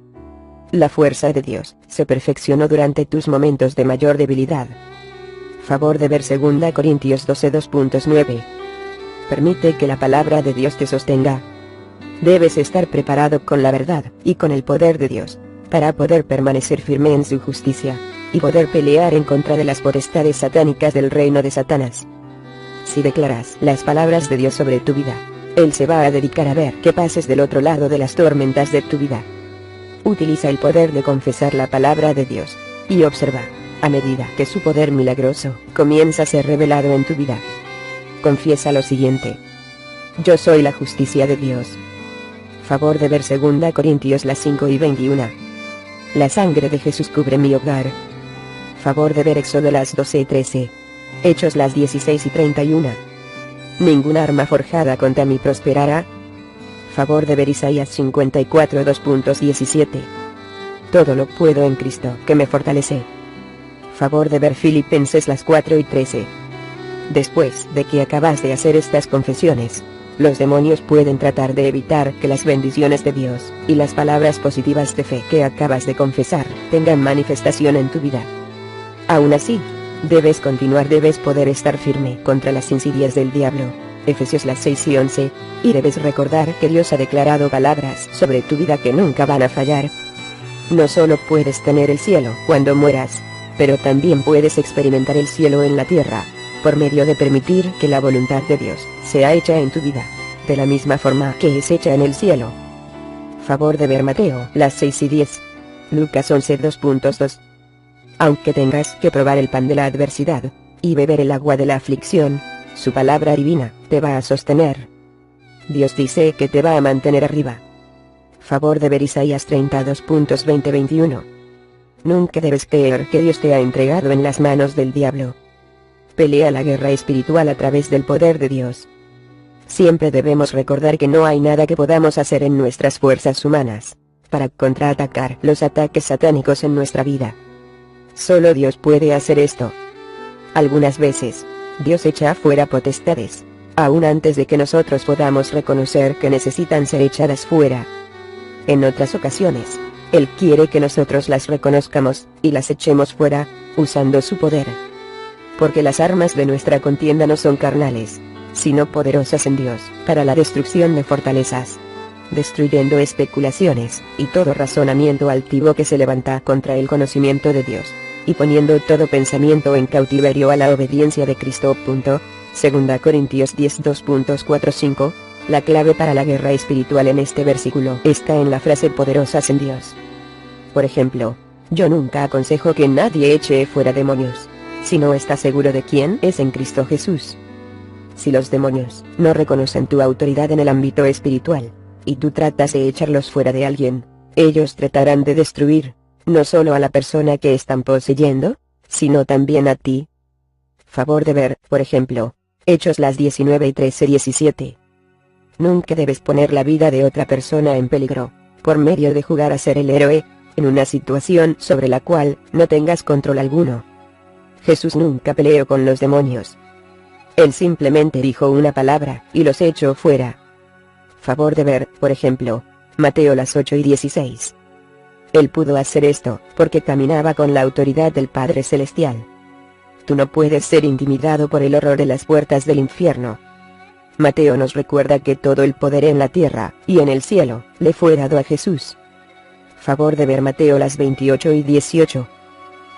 La fuerza de Dios se perfeccionó durante tus momentos de mayor debilidad. Favor de ver 2 Corintios 12:2.9. Permite que la palabra de Dios te sostenga. Debes estar preparado con la verdad, y con el poder de Dios, para poder permanecer firme en su justicia, y poder pelear en contra de las potestades satánicas del reino de Satanás. Si declaras las palabras de Dios sobre tu vida, Él se va a dedicar a ver que pases del otro lado de las tormentas de tu vida. Utiliza el poder de confesar la palabra de Dios, y observa, a medida que su poder milagroso comienza a ser revelado en tu vida. Confiesa lo siguiente: yo soy la justicia de Dios. Favor de ver 2 Corintios las 5:21. La sangre de Jesús cubre mi hogar. Favor de ver Éxodo las 12:13. Hechos las 16:31. Ninguna arma forjada contra mí prosperará. Favor de ver Isaías 54:2.17. Todo lo puedo en Cristo que me fortalece. Favor de ver Filipenses las 4:13. Después de que acabas de hacer estas confesiones, los demonios pueden tratar de evitar que las bendiciones de Dios, y las palabras positivas de fe que acabas de confesar, tengan manifestación en tu vida. Aún así, debes continuar, debes poder estar firme contra las insidias del diablo. Efesios las 6:11, y debes recordar que Dios ha declarado palabras sobre tu vida que nunca van a fallar. No solo puedes tener el cielo cuando mueras, pero también puedes experimentar el cielo en la tierra, por medio de permitir que la voluntad de Dios sea hecha en tu vida, de la misma forma que es hecha en el cielo. Favor de ver Mateo las 6:10. Lucas 11:2.2. Aunque tengas que probar el pan de la adversidad, y beber el agua de la aflicción, su palabra divina te va a sostener. Dios dice que te va a mantener arriba. Favor de ver Isaías 32.20-21. Nunca debes creer que Dios te ha entregado en las manos del diablo. Pelea la guerra espiritual a través del poder de Dios. Siempre debemos recordar que no hay nada que podamos hacer en nuestras fuerzas humanas para contraatacar los ataques satánicos en nuestra vida. Solo Dios puede hacer esto. Algunas veces, Dios echa fuera potestades, aún antes de que nosotros podamos reconocer que necesitan ser echadas fuera. En otras ocasiones, Él quiere que nosotros las reconozcamos, y las echemos fuera, usando su poder. Porque las armas de nuestra contienda no son carnales, sino poderosas en Dios, para la destrucción de fortalezas, destruyendo especulaciones, y todo razonamiento altivo que se levanta contra el conocimiento de Dios, y poniendo todo pensamiento en cautiverio a la obediencia de Cristo. 2 Corintios 10:2.4-5. La clave para la guerra espiritual en este versículo está en la frase poderosas en Dios. Por ejemplo, yo nunca aconsejo que nadie eche fuera demonios, si no está seguro de quién es en Cristo Jesús. Si los demonios no reconocen tu autoridad en el ámbito espiritual, y tú tratas de echarlos fuera de alguien, ellos tratarán de destruir, no solo a la persona que están poseyendo, sino también a ti. Favor de ver, por ejemplo, Hechos las 19:13-17. Nunca debes poner la vida de otra persona en peligro, por medio de jugar a ser el héroe, en una situación sobre la cual no tengas control alguno. Jesús nunca peleó con los demonios. Él simplemente dijo una palabra, y los echó fuera. Favor de ver, por ejemplo, Mateo las 8:16. Él pudo hacer esto, porque caminaba con la autoridad del Padre Celestial. Tú no puedes ser intimidado por el horror de las puertas del infierno. Mateo nos recuerda que todo el poder en la tierra, y en el cielo, le fue dado a Jesús. Favor de ver Mateo las 28:18.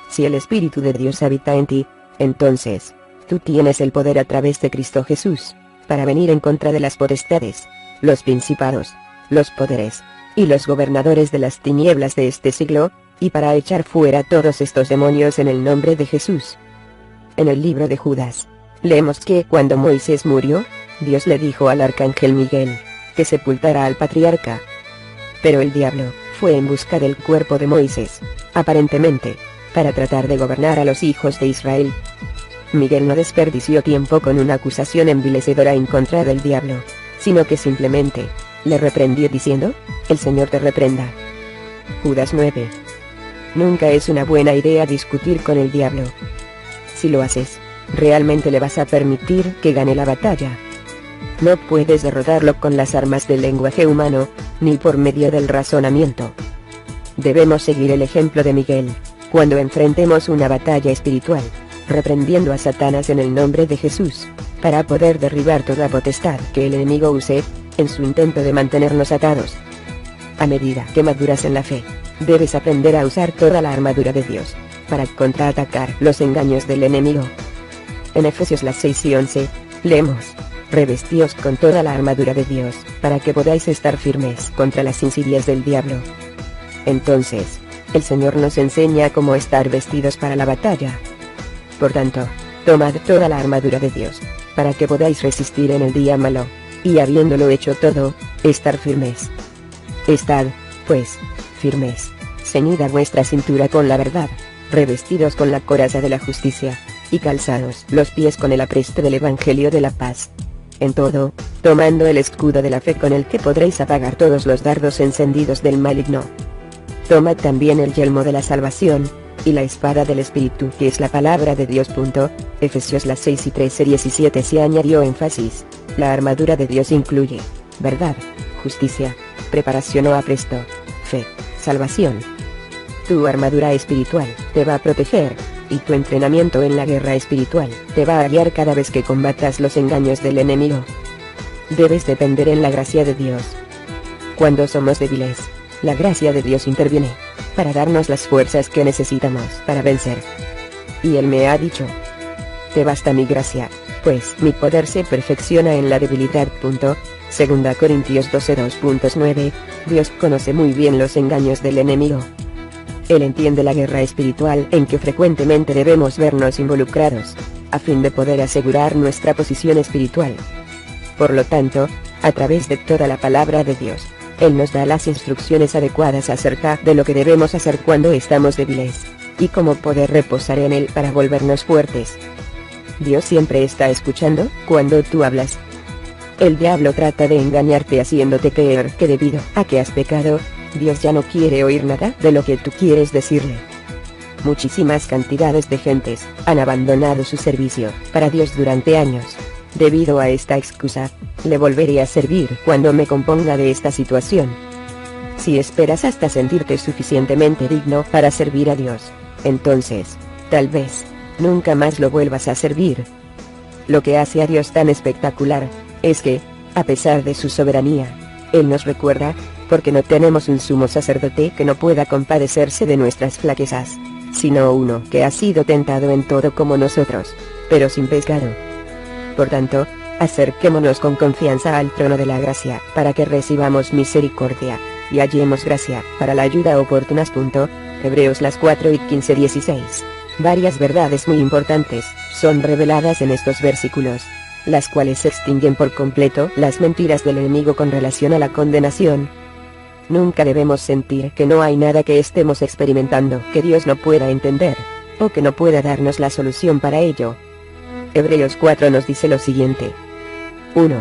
Si el Espíritu de Dios habita en ti, entonces, tú tienes el poder a través de Cristo Jesús, para venir en contra de las potestades, los principados, los poderes, y los gobernadores de las tinieblas de este siglo, y para echar fuera todos estos demonios en el nombre de Jesús. En el libro de Judas, leemos que cuando Moisés murió, Dios le dijo al arcángel Miguel, que sepultara al patriarca. Pero el diablo fue en busca del cuerpo de Moisés, aparentemente, para tratar de gobernar a los hijos de Israel. Miguel no desperdició tiempo con una acusación envilecedora en contra del diablo, sino que simplemente le reprendió diciendo: el Señor te reprenda. Judas 9. Nunca es una buena idea discutir con el diablo. Si lo haces, realmente le vas a permitir que gane la batalla. No puedes derrotarlo con las armas del lenguaje humano, ni por medio del razonamiento. Debemos seguir el ejemplo de Miguel, cuando enfrentemos una batalla espiritual, reprendiendo a Satanás en el nombre de Jesús, para poder derribar toda potestad que el enemigo use, en su intento de mantenernos atados. A medida que maduras en la fe, debes aprender a usar toda la armadura de Dios, para contraatacar los engaños del enemigo. En Efesios las 6:11, leemos: revestíos con toda la armadura de Dios, para que podáis estar firmes contra las insidias del diablo. Entonces, el Señor nos enseña cómo estar vestidos para la batalla. Por tanto, tomad toda la armadura de Dios, para que podáis resistir en el día malo, y habiéndolo hecho todo, estar firmes. Estad, pues, firmes, ceñida vuestra cintura con la verdad, revestidos con la coraza de la justicia, y calzados los pies con el apresto del Evangelio de la paz. En todo, tomando el escudo de la fe con el que podréis apagar todos los dardos encendidos del maligno. Tomad también el yelmo de la salvación, y la espada del Espíritu, que es la palabra de Dios. Efesios las 6:13-17 se añadió énfasis. La armadura de Dios incluye verdad, justicia, preparación o apresto, fe, salvación. Tu armadura espiritual te va a proteger, y tu entrenamiento en la guerra espiritual te va a guiar cada vez que combatas los engaños del enemigo. Debes depender en la gracia de Dios. Cuando somos débiles, la gracia de Dios interviene, para darnos las fuerzas que necesitamos para vencer. Y Él me ha dicho: te basta mi gracia, pues mi poder se perfecciona en la debilidad. 2 Corintios 12:2.9. Dios conoce muy bien los engaños del enemigo. Él entiende la guerra espiritual en que frecuentemente debemos vernos involucrados, a fin de poder asegurar nuestra posición espiritual. Por lo tanto, a través de toda la palabra de Dios, Él nos da las instrucciones adecuadas acerca de lo que debemos hacer cuando estamos débiles, y cómo poder reposar en Él para volvernos fuertes. Dios siempre está escuchando cuando tú hablas. El diablo trata de engañarte haciéndote creer que debido a que has pecado, Dios ya no quiere oír nada de lo que tú quieres decirle. Muchísimas cantidades de gentes han abandonado su servicio para Dios durante años. Debido a esta excusa, le volveré a servir cuando me componga de esta situación. Si esperas hasta sentirte suficientemente digno para servir a Dios, entonces, tal vez, nunca más lo vuelvas a servir. Lo que hace a Dios tan espectacular, es que, a pesar de su soberanía, Él nos recuerda, porque no tenemos un sumo sacerdote que no pueda compadecerse de nuestras flaquezas, sino uno que ha sido tentado en todo como nosotros, pero sin pecado. Por tanto, acerquémonos con confianza al trono de la gracia, para que recibamos misericordia, y hallemos gracia para la ayuda oportuna. Hebreos las 4:15-16. Varias verdades muy importantes son reveladas en estos versículos, las cuales extinguen por completo las mentiras del enemigo con relación a la condenación. Nunca debemos sentir que no hay nada que estemos experimentando que Dios no pueda entender, o que no pueda darnos la solución para ello. Hebreos 4 nos dice lo siguiente. 1.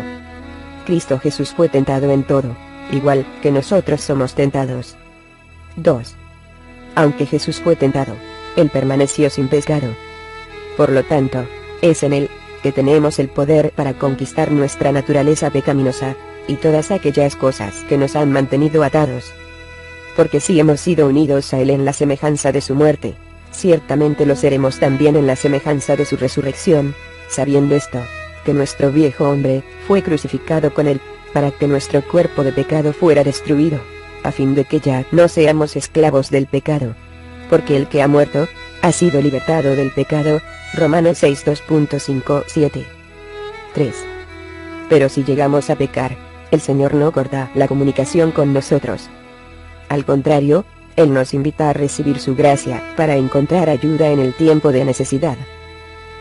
Cristo Jesús fue tentado en todo, igual que nosotros somos tentados. 2. Aunque Jesús fue tentado, Él permaneció sin pecado. Por lo tanto, es en Él que tenemos el poder para conquistar nuestra naturaleza pecaminosa, y todas aquellas cosas que nos han mantenido atados. Porque si hemos sido unidos a Él en la semejanza de su muerte, ciertamente lo seremos también en la semejanza de su resurrección, sabiendo esto, que nuestro viejo hombre fue crucificado con Él, para que nuestro cuerpo de pecado fuera destruido, a fin de que ya no seamos esclavos del pecado. Porque el que ha muerto, ha sido libertado del pecado. Romanos 6 2.57. 3. Pero si llegamos a pecar, el Señor no corta la comunicación con nosotros. Al contrario, Él nos invita a recibir su gracia para encontrar ayuda en el tiempo de necesidad.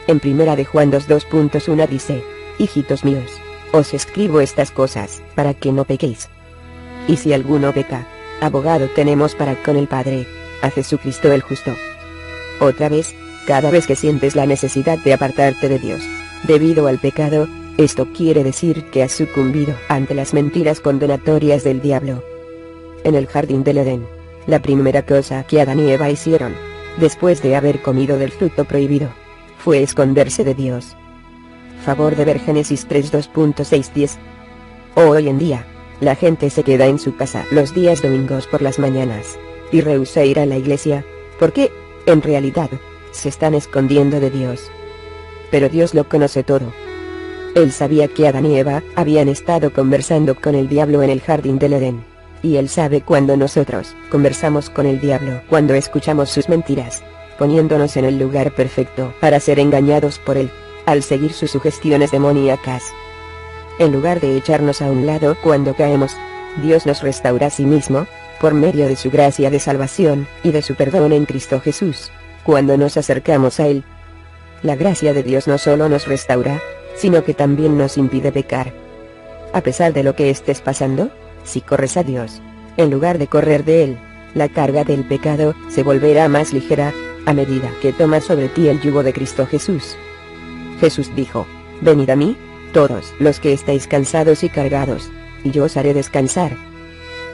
En primera de Juan 2.1 dice, hijitos míos, os escribo estas cosas para que no pequéis. Y si alguno peca, abogado tenemos para con el Padre, a Jesucristo el justo. Otra vez, cada vez que sientes la necesidad de apartarte de Dios, debido al pecado, esto quiere decir que has sucumbido ante las mentiras condenatorias del diablo. En el jardín del Edén, la primera cosa que Adán y Eva hicieron, después de haber comido del fruto prohibido, fue esconderse de Dios. Favor de ver Génesis 3 2.6-10. Hoy en día, la gente se queda en su casa los días domingos por las mañanas, y rehúsa ir a la iglesia, porque, en realidad, se están escondiendo de Dios. Pero Dios lo conoce todo. Él sabía que Adán y Eva habían estado conversando con el diablo en el jardín del Edén. Y Él sabe cuando nosotros conversamos con el diablo, cuando escuchamos sus mentiras, poniéndonos en el lugar perfecto para ser engañados por Él, al seguir sus sugestiones demoníacas. En lugar de echarnos a un lado cuando caemos, Dios nos restaura a sí mismo, por medio de su gracia de salvación, y de su perdón en Cristo Jesús, cuando nos acercamos a Él. La gracia de Dios no solo nos restaura, sino que también nos impide pecar. A pesar de lo que estés pasando, si corres a Dios, en lugar de correr de Él, la carga del pecado se volverá más ligera, a medida que tomas sobre ti el yugo de Cristo Jesús. Jesús dijo, venid a mí, todos los que estáis cansados y cargados, y yo os haré descansar.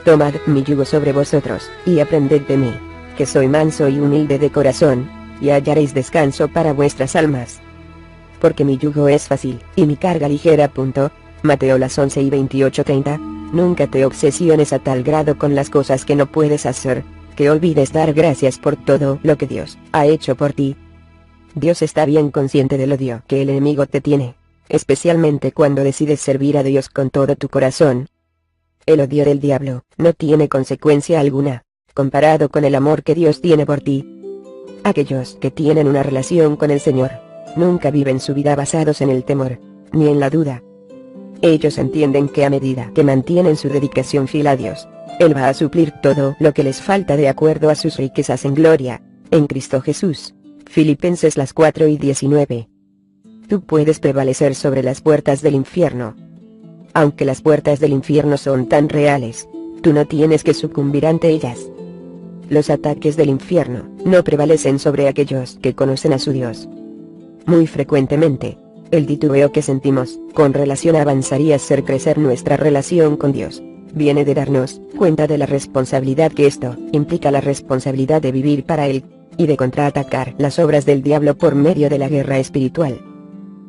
Tomad mi yugo sobre vosotros, y aprended de mí, que soy manso y humilde de corazón, y hallaréis descanso para vuestras almas. Porque mi yugo es fácil, y mi carga ligera. Mateo 11 y 28-30. Nunca te obsesiones a tal grado con las cosas que no puedes hacer, que olvides dar gracias por todo lo que Dios ha hecho por ti. Dios está bien consciente del odio que el enemigo te tiene, especialmente cuando decides servir a Dios con todo tu corazón. El odio del diablo no tiene consecuencia alguna, comparado con el amor que Dios tiene por ti. Aquellos que tienen una relación con el Señor, nunca viven su vida basados en el temor, ni en la duda. Ellos entienden que a medida que mantienen su dedicación fiel a Dios, Él va a suplir todo lo que les falta de acuerdo a sus riquezas en gloria, en Cristo Jesús. Filipenses 4:19. Tú puedes prevalecer sobre las puertas del infierno. Aunque las puertas del infierno son tan reales, tú no tienes que sucumbir ante ellas. Los ataques del infierno no prevalecen sobre aquellos que conocen a su Dios. Muy frecuentemente, el titubeo que sentimos con relación a avanzar y hacer crecer nuestra relación con Dios, viene de darnos cuenta de la responsabilidad que esto implica, la responsabilidad de vivir para Él, y de contraatacar las obras del diablo por medio de la guerra espiritual.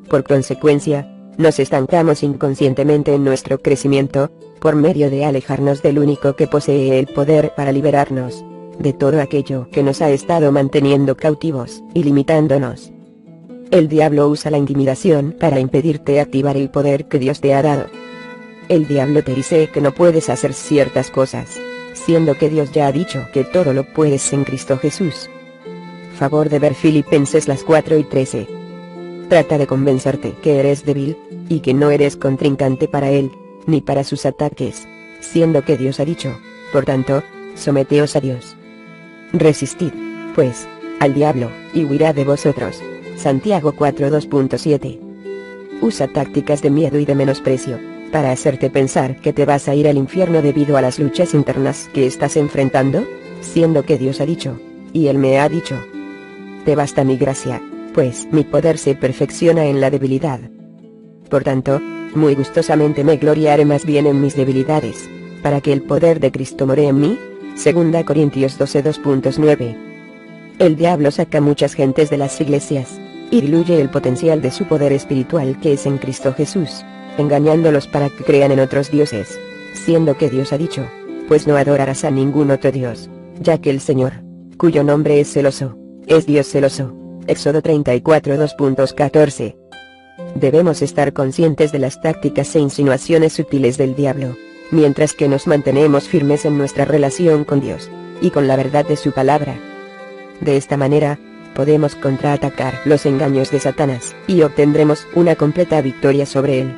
Por consecuencia, nos estancamos inconscientemente en nuestro crecimiento, por medio de alejarnos del único que posee el poder para liberarnos de todo aquello que nos ha estado manteniendo cautivos y limitándonos. El diablo usa la intimidación para impedirte activar el poder que Dios te ha dado. El diablo te dice que no puedes hacer ciertas cosas, siendo que Dios ya ha dicho que todo lo puedes en Cristo Jesús. Favor de ver Filipenses 4:13. Trata de convencerte que eres débil, y que no eres contrincante para Él, ni para sus ataques, siendo que Dios ha dicho, por tanto, someteos a Dios. Resistid, pues, al diablo, y huirá de vosotros. Santiago 4:2.7. Usa tácticas de miedo y de menosprecio, para hacerte pensar que te vas a ir al infierno debido a las luchas internas que estás enfrentando, siendo que Dios ha dicho, y Él me ha dicho. Te basta mi gracia, pues mi poder se perfecciona en la debilidad. Por tanto, muy gustosamente me gloriaré más bien en mis debilidades, para que el poder de Cristo more en mí. 2 Corintios 12:2.9. El diablo saca muchas gentes de las iglesias, y diluye el potencial de su poder espiritual que es en Cristo Jesús, engañándolos para que crean en otros dioses, siendo que Dios ha dicho, pues no adorarás a ningún otro Dios, ya que el Señor, cuyo nombre es celoso, es Dios celoso. Éxodo 34:2.14. Debemos estar conscientes de las tácticas e insinuaciones sutiles del diablo, mientras que nos mantenemos firmes en nuestra relación con Dios, y con la verdad de su palabra. De esta manera, podemos contraatacar los engaños de Satanás, y obtendremos una completa victoria sobre él.